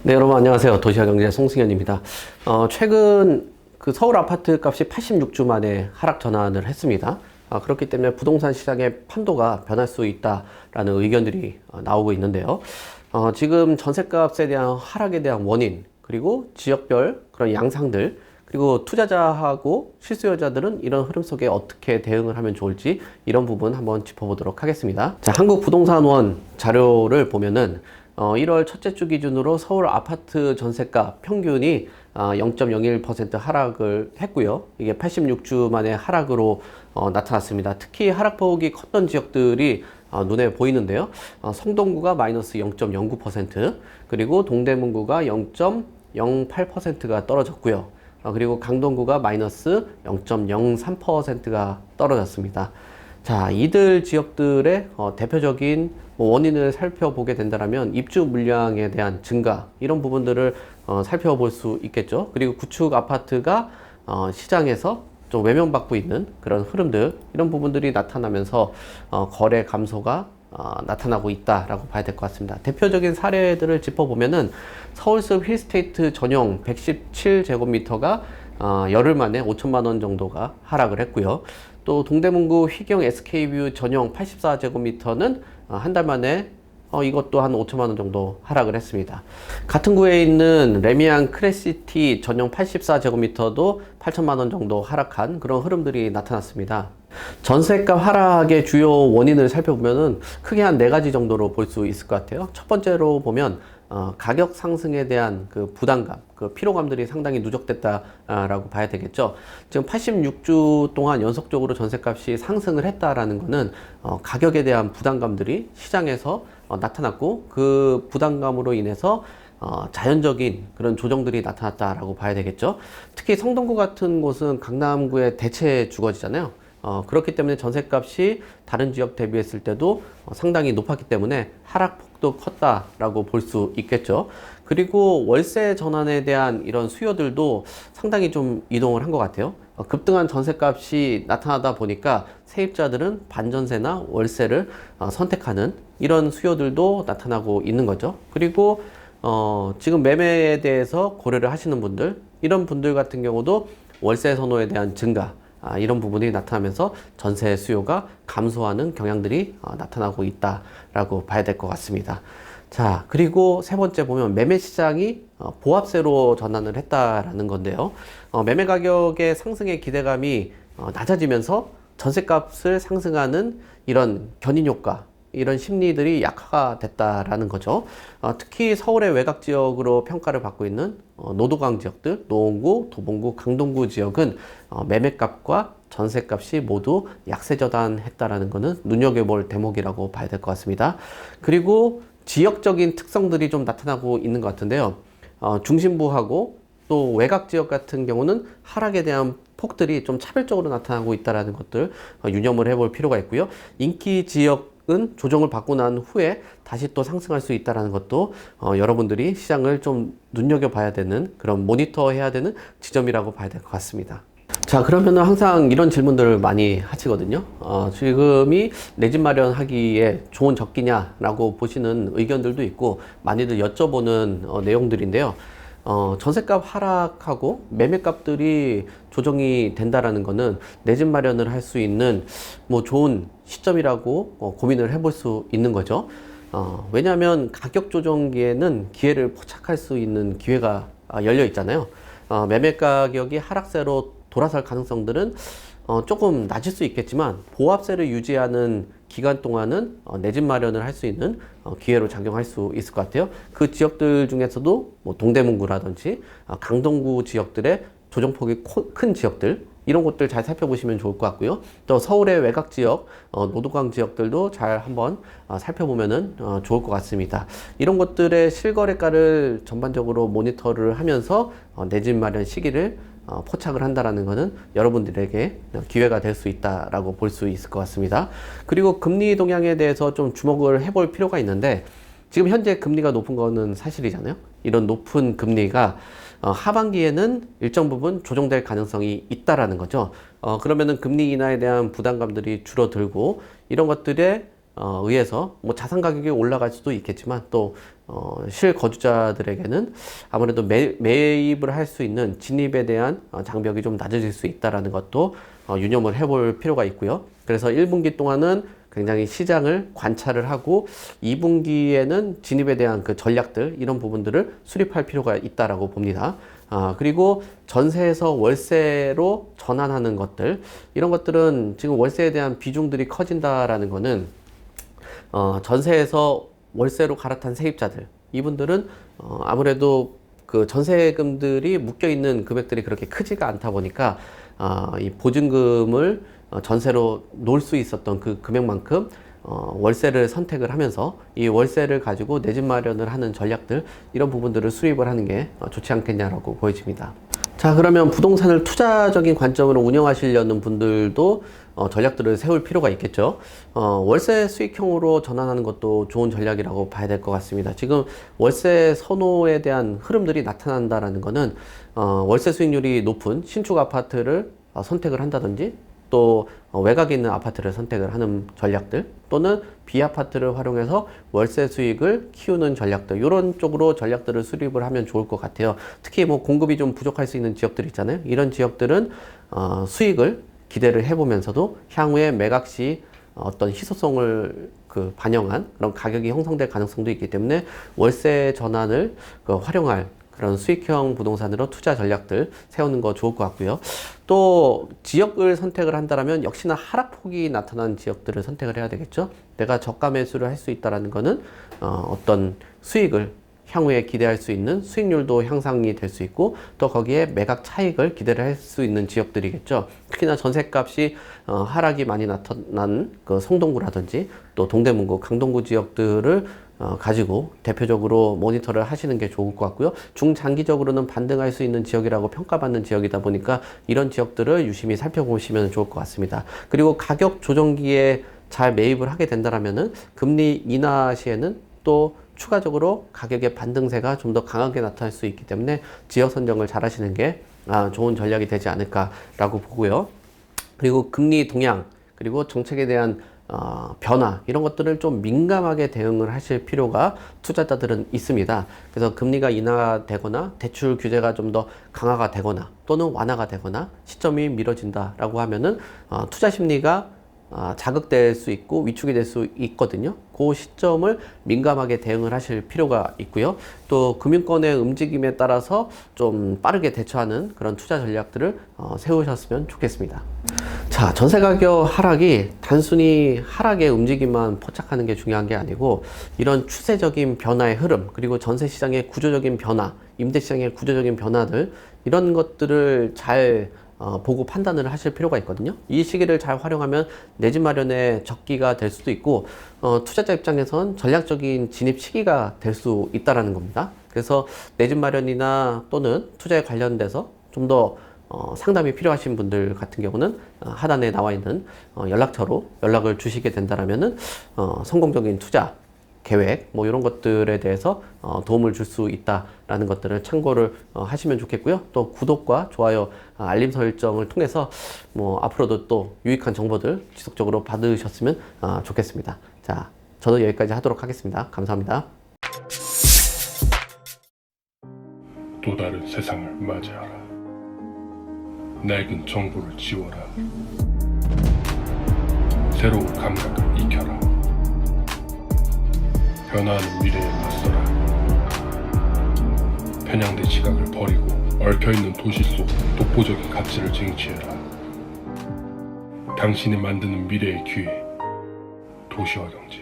네, 여러분 안녕하세요. 도시화경제 송승현입니다. 최근 그 서울 아파트 값이 86주 만에 하락 전환을 했습니다. 그렇기 때문에 부동산 시장의 판도가 변할 수 있다라는 의견들이 나오고 있는데요. 지금 전셋값에 대한 하락에 대한 원인, 그리고 지역별 그런 양상들, 그리고 투자자하고 실수요자들은 이런 흐름 속에 어떻게 대응을 하면 좋을지 이런 부분 한번 짚어보도록 하겠습니다. 자, 한국부동산원 자료를 보면은 1월 첫째 주 기준으로 서울 아파트 전셋값 평균이 0.01% 하락을 했고요. 이게 86주 만에 하락으로 나타났습니다. 특히 하락폭이 컸던 지역들이 눈에 보이는데요. 성동구가 마이너스 0.09%, 그리고 동대문구가 0.08%가 떨어졌고요. 그리고 강동구가 마이너스 0.03%가 떨어졌습니다. 자, 이들 지역들의 대표적인 원인을 살펴보게 된다면 입주 물량에 대한 증가, 이런 부분들을 살펴볼 수 있겠죠. 그리고 구축 아파트가 시장에서 좀 외면받고 있는 그런 흐름들, 이런 부분들이 나타나면서 거래 감소가 나타나고 있다라고 봐야 될 것 같습니다. 대표적인 사례들을 짚어보면은 서울숲 힐스테이트 전용 117제곱미터가 열흘 만에 5천만 원 정도가 하락을 했고요. 또 동대문구 휘경 SK뷰 전용 84제곱미터는 한 달 만에 이것도 한 5천만 원 정도 하락을 했습니다. 같은 구에 있는 레미안 크레시티 전용 84제곱미터도 8천만 원 정도 하락한 그런 흐름들이 나타났습니다. 전세값 하락의 주요 원인을 살펴보면은 크게 한 4가지 정도로 볼 수 있을 것 같아요. 첫 번째로 보면 가격 상승에 대한 그 부담감, 그 피로감들이 상당히 누적됐다라고 봐야 되겠죠. 지금 86주 동안 연속적으로 전세값이 상승을 했다라는 것은 가격에 대한 부담감들이 시장에서 나타났고, 그 부담감으로 인해서 자연적인 그런 조정들이 나타났다라고 봐야 되겠죠. 특히 성동구 같은 곳은 강남구의 대체 주거지잖아요. 그렇기 때문에 전셋값이 다른 지역 대비했을 때도 상당히 높았기 때문에 하락폭도 컸다라고 볼 수 있겠죠. 그리고 월세 전환에 대한 이런 수요들도 상당히 좀 이동을 한 것 같아요. 급등한 전셋값이 나타나다 보니까 세입자들은 반전세나 월세를 선택하는 이런 수요들도 나타나고 있는 거죠. 그리고 지금 매매에 대해서 고려를 하시는 분들, 이런 분들 같은 경우도 월세 선호에 대한 증가, 이런 부분이 나타나면서 전세 수요가 감소하는 경향들이 나타나고 있다라고 봐야 될 것 같습니다. 자, 그리고 세 번째 보면 매매 시장이 보합세로 전환을 했다라는 건데요. 매매 가격의 상승의 기대감이 낮아지면서 전세값을 상승하는 이런 견인 효과, 이런 심리들이 약화가 됐다라는 거죠. 특히 서울의 외곽 지역으로 평가를 받고 있는 노도강 지역들, 노원구, 도봉구, 강동구 지역은 매매값과 전세값이 모두 약세 전환했다라는 것은 눈여겨볼 대목이라고 봐야 될 것 같습니다. 그리고 지역적인 특성들이 좀 나타나고 있는 것 같은데요. 중심부하고 또 외곽 지역 같은 경우는 하락에 대한 폭들이 좀 차별적으로 나타나고 있다는 것들 유념을 해볼 필요가 있고요. 인기 지역은 조정을 받고 난 후에 다시 또 상승할 수 있다는 것도 여러분들이 시장을 좀 눈여겨봐야 되는, 그런 모니터해야 되는 지점이라고 봐야 될 것 같습니다. 자, 그러면은 항상 이런 질문들을 많이 하시거든요. 지금이 내 집 마련하기에 좋은 적기냐라고 보시는 의견들도 있고 많이들 여쭤보는 내용들인데요. 전셋값 하락하고 매매값들이 조정이 된다라는 거는 내 집 마련을 할 수 있는 뭐 좋은 시점이라고 고민을 해볼 수 있는 거죠. 왜냐하면 가격 조정기에는 기회를 포착할 수 있는 기회가 열려 있잖아요. 매매 가격이 하락세로 돌아설 가능성들은 조금 낮을 수 있겠지만 보합세를 유지하는 기간 동안은 내 집 마련을 할 수 있는 기회로 작용할 수 있을 것 같아요. 그 지역들 중에서도 뭐 동대문구라든지 강동구 지역들의 조정폭이 큰 지역들, 이런 곳들 잘 살펴보시면 좋을 것 같고요. 또 서울의 외곽 지역, 노도강 지역들도 잘 한번 살펴보면은 좋을 것 같습니다. 이런 곳들의 실거래가를 전반적으로 모니터를 하면서 내 집 마련 시기를 포착을 한다라는 것은 여러분들에게 기회가 될 수 있다라고 볼 수 있을 것 같습니다. 그리고 금리 동향에 대해서 좀 주목을 해볼 필요가 있는데, 지금 현재 금리가 높은 거는 사실이잖아요. 이런 높은 금리가 하반기에는 일정 부분 조정될 가능성이 있다라는 거죠. 그러면은 금리 인하에 대한 부담감들이 줄어들고 이런 것들에 의해서 뭐 자산 가격이 올라갈 수도 있겠지만 또 실거주자들에게는 아무래도 매입을 할 수 있는 진입에 대한 장벽이 좀 낮아질 수 있다라는 것도 유념을 해볼 필요가 있고요. 그래서 1분기 동안은 굉장히 시장을 관찰을 하고 2분기에는 진입에 대한 그 전략들 이런 부분들을 수립할 필요가 있다라고 봅니다. 그리고 전세에서 월세로 전환하는 것들 이런 것들은 지금 월세에 대한 비중들이 커진다라는 거는 전세에서 월세로 갈아탄 세입자들 이분들은 아무래도 그 전세금들이 묶여 있는 금액들이 그렇게 크지가 않다 보니까 이 보증금을 전세로 놓을 수 있었던 그 금액만큼 월세를 선택을 하면서 이 월세를 가지고 내 집 마련을 하는 전략들 이런 부분들을 수립을 하는 게 좋지 않겠냐라고 보여집니다. 자, 그러면 부동산을 투자적인 관점으로 운영하시려는 분들도 전략들을 세울 필요가 있겠죠. 월세 수익형으로 전환하는 것도 좋은 전략이라고 봐야 될 것 같습니다. 지금 월세 선호에 대한 흐름들이 나타난다라는 거는 월세 수익률이 높은 신축 아파트를 선택을 한다든지 또 외곽에 있는 아파트를 선택을 하는 전략들 또는 비아파트를 활용해서 월세 수익을 키우는 전략들 이런 쪽으로 전략들을 수립을 하면 좋을 것 같아요. 특히 뭐 공급이 좀 부족할 수 있는 지역들 있잖아요. 이런 지역들은 수익을 기대를 해보면서도 향후에 매각 시 어떤 희소성을 그 반영한 그런 가격이 형성될 가능성도 있기 때문에 월세 전환을 활용할 그런 수익형 부동산으로 투자 전략들 세우는 거 좋을 것 같고요. 또 지역을 선택을 한다면 역시나 하락폭이 나타난 지역들을 선택을 해야 되겠죠. 내가 저가 매수를 할 수 있다는 거는 어떤 수익을 향후에 기대할 수 있는 수익률도 향상이 될 수 있고 또 거기에 매각 차익을 기대를 할 수 있는 지역들이겠죠. 특히나 전셋값이 하락이 많이 나타난 그 성동구라든지 또 동대문구, 강동구 지역들을 가지고 대표적으로 모니터를 하시는 게 좋을 것 같고요. 중장기적으로는 반등할 수 있는 지역이라고 평가받는 지역이다 보니까 이런 지역들을 유심히 살펴보시면 좋을 것 같습니다. 그리고 가격 조정기에 잘 매입을 하게 된다면은 금리 인하 시에는 또 추가적으로 가격의 반등세가 좀 더 강하게 나타날 수 있기 때문에 지역 선정을 잘 하시는 게 좋은 전략이 되지 않을까라고 보고요. 그리고 금리 동향 그리고 정책에 대한 변화 이런 것들을 좀 민감하게 대응을 하실 필요가 투자자들은 있습니다. 그래서 금리가 인하되거나 대출 규제가 좀 더 강화가 되거나 또는 완화가 되거나 시점이 미뤄진다라고 하면은 투자 심리가 자극될 수 있고 위축이 될 수 있거든요. 그 시점을 민감하게 대응을 하실 필요가 있고요. 또 금융권의 움직임에 따라서 좀 빠르게 대처하는 그런 투자 전략들을 세우셨으면 좋겠습니다. 자, 전세 가격 하락이 단순히 하락의 움직임만 포착하는 게 중요한 게 아니고 이런 추세적인 변화의 흐름 그리고 전세 시장의 구조적인 변화, 임대 시장의 구조적인 변화들 이런 것들을 잘 보고 판단을 하실 필요가 있거든요. 이 시기를 잘 활용하면 내 집 마련의 적기가 될 수도 있고 투자자 입장에선 전략적인 진입 시기가 될 수 있다라는 겁니다. 그래서 내 집 마련이나 또는 투자에 관련돼서 좀 더 상담이 필요하신 분들 같은 경우는 하단에 나와 있는 연락처로 연락을 주시게 된다라면은 성공적인 투자 계획 뭐 이런 것들에 대해서 도움을 줄 수 있다라는 것들을 참고를 하시면 좋겠고요. 또 구독과 좋아요, 알림 설정을 통해서 뭐 앞으로도 또 유익한 정보들 지속적으로 받으셨으면 좋겠습니다. 자, 저는 여기까지 하도록 하겠습니다. 감사합니다. 또 다른 세상을 맞이하라. 낡은 정보를 지워라. 새로운 감각을 익혀라. 변화하는 미래에 맞서라. 편향된 시각을 버리고 얽혀있는 도시 속 독보적인 가치를 쟁취해라. 당신이 만드는 미래의 기회, 도시화 경제.